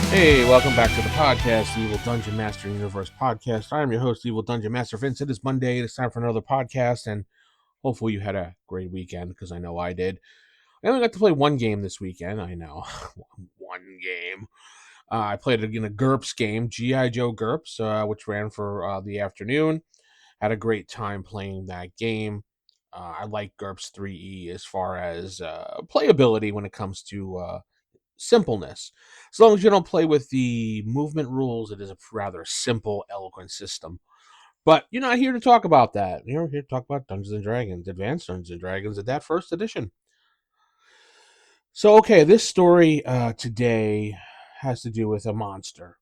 Hey, welcome back to the podcast, the Evil Dungeon Master Universe podcast. I am your host, Evil Dungeon Master Vince. It is Monday. It is time for another podcast, and hopefully you had a great weekend, because I know I did. I only got to play one game this weekend. I know. One game. I played in a GURPS game, G.I. Joe GURPS, which ran for the afternoon. Had a great time playing that game. I like GURPS 3E as far as playability when it comes to simpleness. As long as you don't play with the movement rules, it is a rather simple, eloquent system. But you're not here to talk about that. You're here to talk about Dungeons and Dragons, Advanced Dungeons and Dragons, at that first edition. So, okay, this story today has to do with a monster.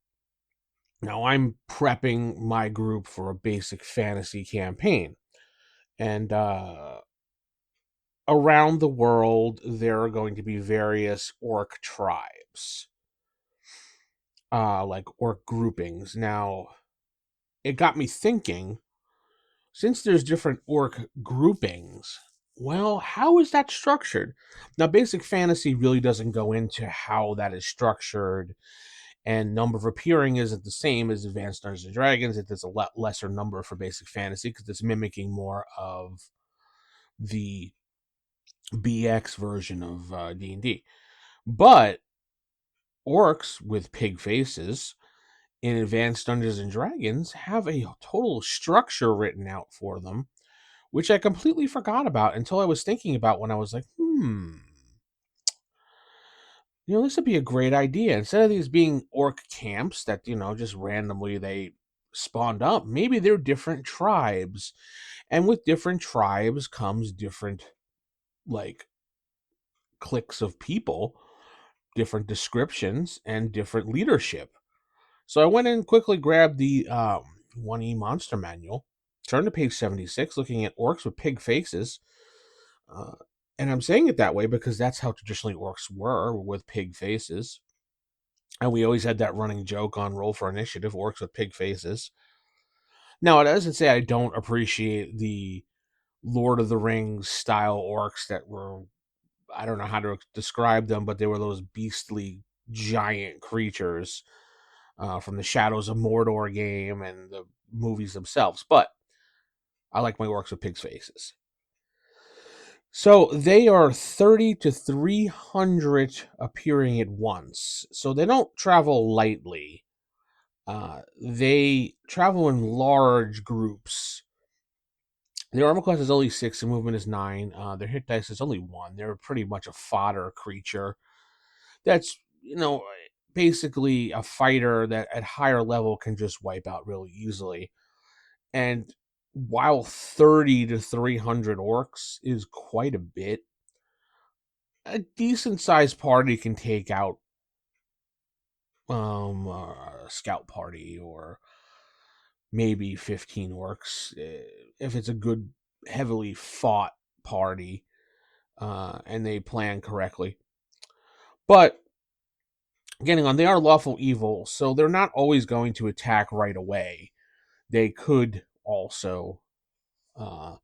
Now, I'm prepping my group for a basic fantasy campaign. And around the world, there are going to be various orc tribes, like orc groupings. Now, it got me thinking, since there's different orc groupings, well, how is that structured? Now, basic fantasy really doesn't go into how that is structured, and number of appearing isn't the same as Advanced Dungeons and Dragons. It's a lot lesser number for basic fantasy because it's mimicking more of the BX version of D&D. But orcs with pig faces in Advanced Dungeons and Dragons have a total structure written out for them, which I completely forgot about until I was thinking about when I was like, this would be a great idea. Instead of these being orc camps that, just randomly they spawned up, maybe they're different tribes. And with different tribes comes different, like, cliques of people, different descriptions, and different leadership. So I went in and quickly grabbed the 1E Monster Manual, turned to page 76, looking at orcs with pig faces. Uh, and I'm saying it that way because that's how traditionally orcs were, with pig faces. And we always had that running joke on Roll for Initiative, orcs with pig faces. Now, it doesn't say I don't appreciate the Lord of the Rings style orcs that were, I don't know how to describe them, but they were those beastly giant creatures from the Shadows of Mordor game and the movies themselves. But I like my orcs with pigs' faces. So they are 30 to 300 appearing at once. So they don't travel lightly. They travel in large groups. Their armor class is only 6, the movement is 9. Their hit dice is only 1. They're pretty much a fodder creature. That's, basically a fighter that at higher level can just wipe out really easily. And while 30 to 300 orcs is quite a bit, a decent sized party can take out a scout party, or maybe 15 orcs if it's a good, heavily fought party, and they plan correctly. But getting on, they are lawful evil, so they're not always going to attack right away. They could also uh,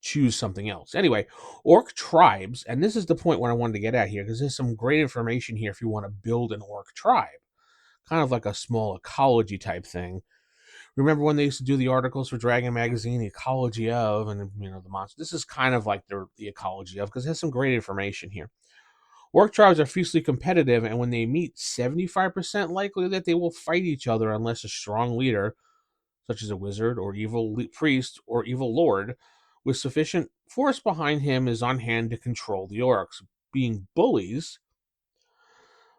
choose something else. Anyway, orc tribes, and this is the point where I wanted to get at here, because there's some great information here if you want to build an orc tribe, kind of like a small ecology type thing. Remember when they used to do the articles for Dragon Magazine, the ecology of, and the monster? This is kind of like the ecology of, because there's some great information here. Orc tribes are fiercely competitive, and when they meet, 75% likely that they will fight each other unless a strong leader, such as a wizard or evil priest or evil lord, with sufficient force behind him, is on hand to control the orcs. Being bullies,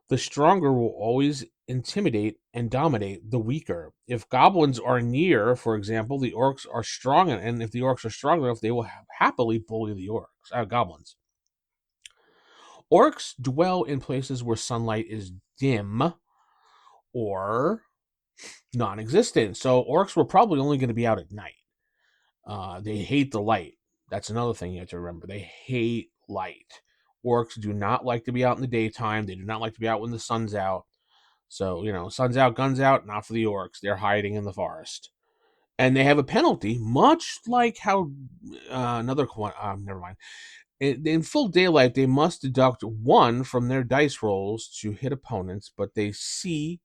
the stronger will always intimidate and dominate the weaker. If goblins are near, for example, the orcs are strong, and if the orcs are strong enough, they will happily bully the goblins. Orcs dwell in places where sunlight is dim or non-existent. So orcs were probably only going to be out at night. They hate the light. That's another thing you have to remember. They hate light. Orcs do not like to be out in the daytime. They do not like to be out when the sun's out. So, sun's out, guns out, not for the orcs. They're hiding in the forest. And they have a penalty, much like how another one, never mind. In full daylight, they must deduct 1 from their dice rolls to hit opponents, but they see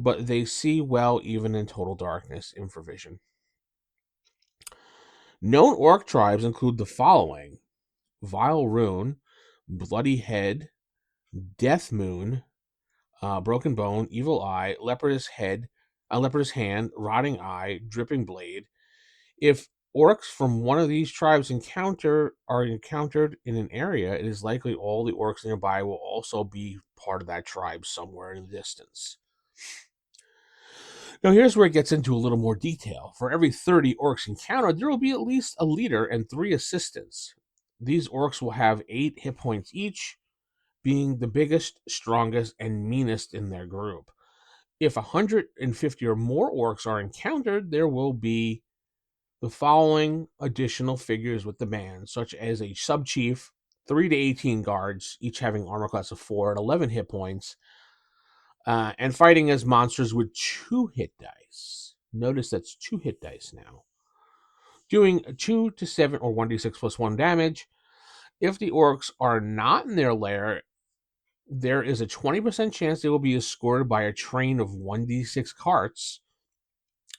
but they see well even in total darkness. Infravision. Known orc tribes include the following: Vile Rune, Bloody Head, Death Moon, Broken Bone, Evil Eye, Leopard's Head, Leopard's Hand, Rotting Eye, Dripping Blade. If orcs from one of these tribes are encountered in an area, it is likely all the orcs nearby will also be part of that tribe somewhere in the distance. Now, here's where it gets into a little more detail. For every 30 orcs encountered, there will be at least a leader and 3 assistants. These orcs will have 8 hit points each, being the biggest, strongest, and meanest in their group. If 150 or more orcs are encountered, there will be the following additional figures with the band, such as a sub-chief, 3 to 18 guards, each having armor class of 4 and 11 hit points, and fighting as monsters with 2 hit dice. Notice that's 2 hit dice now. Doing 2 to 7 or 1d6 plus 1 damage. If the orcs are not in their lair, there is a 20% chance they will be escorted by a train of 1d6 carts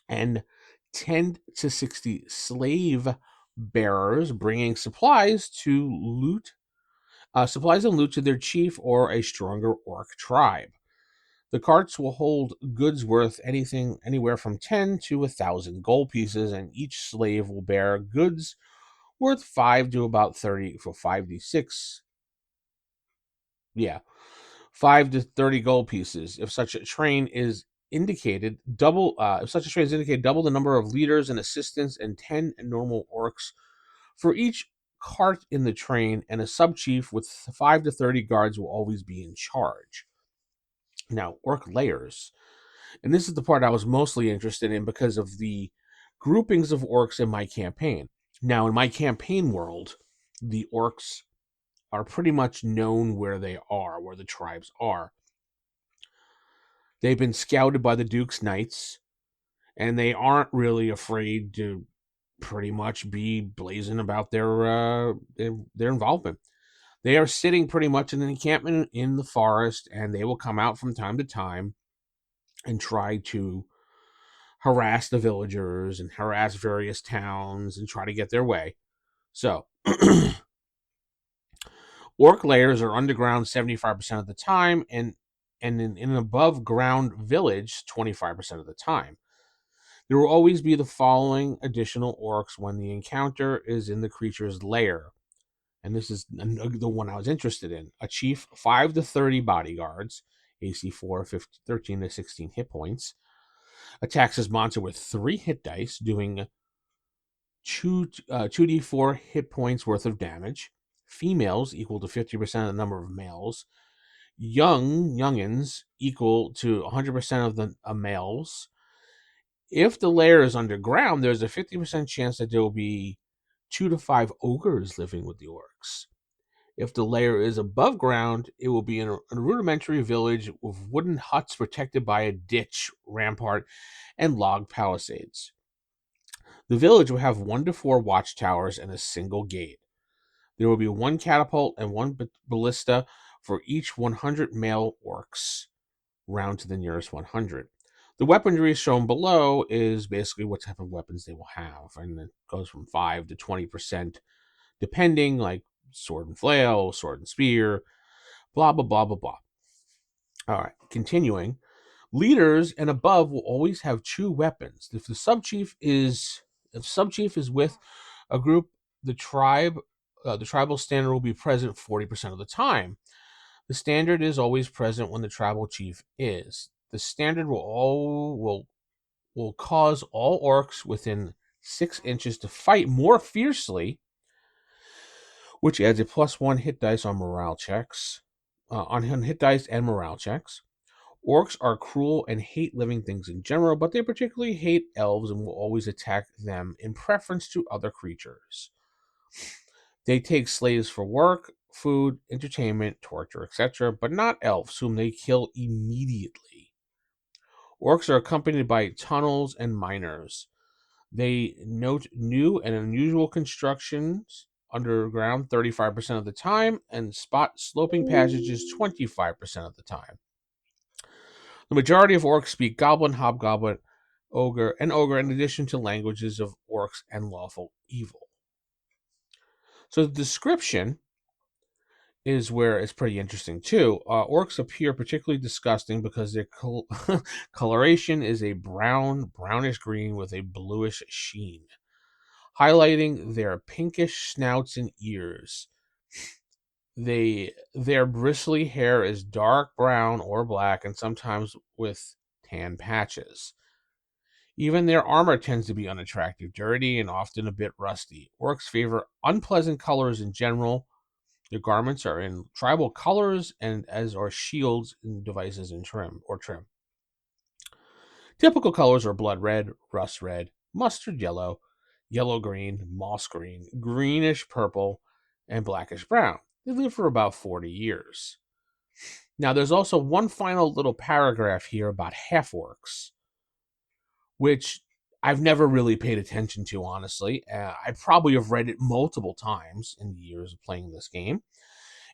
and 10 to 60 slave bearers bringing supplies and loot to their chief or a stronger orc tribe. The carts will hold goods worth anywhere from 10 to 1,000 gold pieces, and each slave will bear goods worth 5 to about 30 for 5d6. Yeah, 5 to 30 gold pieces. If such a train is indicated, double the number of leaders and assistants, and 10 normal orcs for each cart in the train, and a sub-chief with 5 to 30 guards will always be in charge. Now, orc lairs. And this is the part I was mostly interested in because of the groupings of orcs in my campaign. Now, in my campaign world, the orcs are pretty much known where they are, where the tribes are. They've been scouted by the Duke's Knights, and they aren't really afraid to pretty much be blazing about their involvement. They are sitting pretty much in an encampment in the forest, and they will come out from time to time and try to harass the villagers and harass various towns and try to get their way. So, orc lairs are underground 75% of the time, and in an above ground village 25% of the time. There will always be the following additional orcs when the encounter is in the creature's lair. And this is the one I was interested in. A chief, 5 to 30 bodyguards, AC 4, 13 to 16 hit points. Attacks his monster with 3 hit dice, doing 2d4 hit points worth of damage. Females equal to 50% of the number of males. Youngins equal to 100% of the males. If the lair is underground, there's a 50% chance that there will be 2 to 5 ogres living with the orcs. If the lair is above ground, it will be in a rudimentary village with wooden huts protected by a ditch, rampart, and log palisades. The village will have 1 to 4 watchtowers and a single gate. There will be 1 catapult and 1 ballista for each 100 male orcs, round to the nearest 100. The weaponry shown below is basically what type of weapons they will have, and it goes from 5 to 20%, depending, like sword and flail, sword and spear, blah, blah, blah, blah, blah. All right, continuing. Leaders and above will always have 2 weapons. If the sub-chief is with a group, the tribal standard will be present 40% of the time. The standard is always present when the tribal chief is. The standard will cause all orcs within 6 inches to fight more fiercely, which adds a +1 hit dice on morale checks, on hit dice and morale checks. Orcs are cruel and hate living things in general, but they particularly hate elves and will always attack them in preference to other creatures. They take slaves for work, food, entertainment, torture, etc., but not elves, whom they kill immediately. Orcs are accompanied by tunnels and miners. They note new and unusual constructions underground 35% of the time and spot sloping passages 25% of the time. The majority of orcs speak goblin, hobgoblin, ogre, in addition to languages of orcs and lawful evil. So the description is where it's pretty interesting too. Orcs appear particularly disgusting because their coloration is a brownish green with a bluish sheen, highlighting their pinkish snouts and ears. Their bristly hair is dark brown or black, and sometimes with tan patches. Even their armor tends to be unattractive, dirty, and often a bit rusty. Orcs favor unpleasant colors in general. Their garments are in tribal colors, and as are shields and devices in trim. Typical colors are blood red, rust red, mustard yellow, yellow green, moss green, greenish purple, and blackish brown. They live for about 40 years. Now, there's also one final little paragraph here about half-orcs, which I've never really paid attention to, honestly. I probably have read it multiple times in the years of playing this game.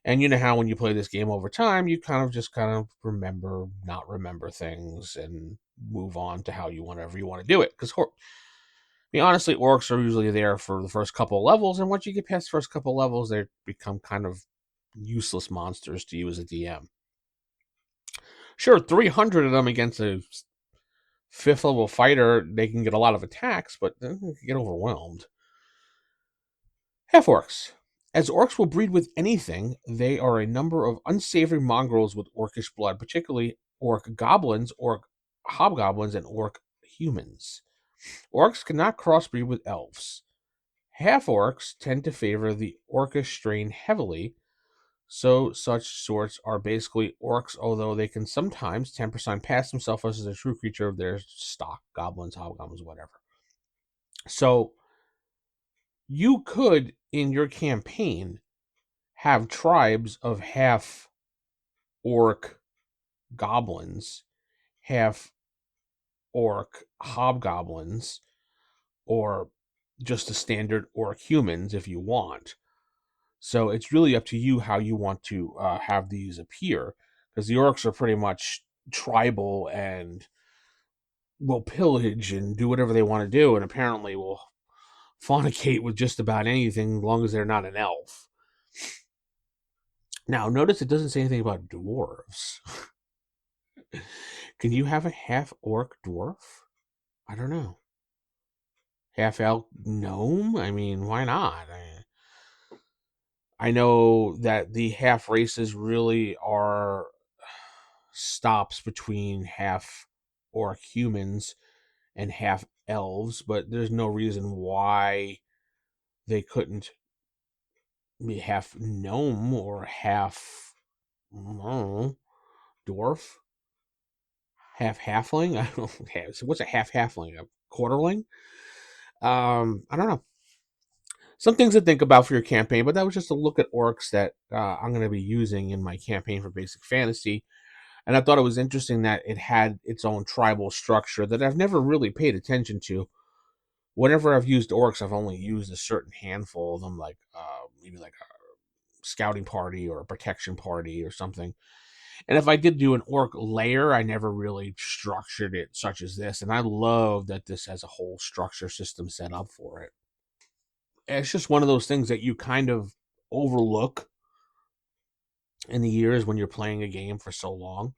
And you know how when you play this game over time, you kind of remember, not remember things and move on to how you whenever you want to do it. Because honestly, orcs are usually there for the first couple of levels, and once you get past the first couple of levels, they become kind of useless monsters to you as a DM. Sure, 300 of them against a fifth level fighter, they can get a lot of attacks, but then they can get overwhelmed. Half-orcs. As orcs will breed with anything, they are a number of unsavory mongrels with orcish blood, particularly orc goblins, orc hobgoblins, and orc humans. Orcs cannot crossbreed with elves. Half-orcs tend to favor the orcish strain heavily, so such sorts are basically orcs, although they can sometimes 10% pass themselves as a true creature of their stock, goblins, hobgoblins, whatever. So you could, in your campaign, have tribes of half orc goblins, half orc hobgoblins, or just the standard orc humans if you want. So it's really up to you how you want to have these appear, because the orcs are pretty much tribal and will pillage and do whatever they want to do, and apparently will fornicate with just about anything as long as they're not an elf. Now, notice it doesn't say anything about dwarves. Can you have a half orc dwarf? I don't know. Half elf gnome? I mean, why not? I know that the half races really are stops between half orc humans and half elves, but there's no reason why they couldn't be half gnome or half, I don't know, dwarf, half halfling. I don't know. So what's a half halfling? A quarterling? I don't know. Some things to think about for your campaign, but that was just a look at orcs that I'm going to be using in my campaign for Basic Fantasy. And I thought it was interesting that it had its own tribal structure that I've never really paid attention to. Whenever I've used orcs, I've only used a certain handful of them, like maybe like a scouting party or a protection party or something. And if I did do an orc lair, I never really structured it such as this. And I love that this has a whole structure system set up for it. It's just one of those things that you kind of overlook in the years when you're playing a game for so long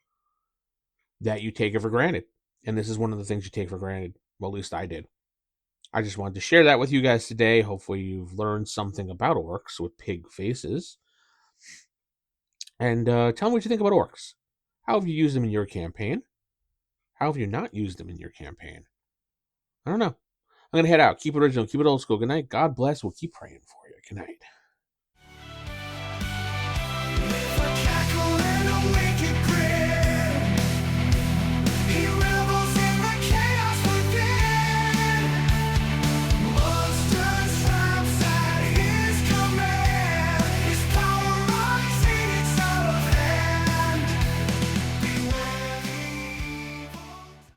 that you take it for granted. And this is one of the things you take for granted. Well, at least I did. I just wanted to share that with you guys today. Hopefully, you've learned something about orcs with pig faces. And tell me what you think about orcs. How have you used them in your campaign? How have you not used them in your campaign? I don't know. I'm going to head out. Keep it original. Keep it old school. Good night. God bless. We'll keep praying for you. Good night.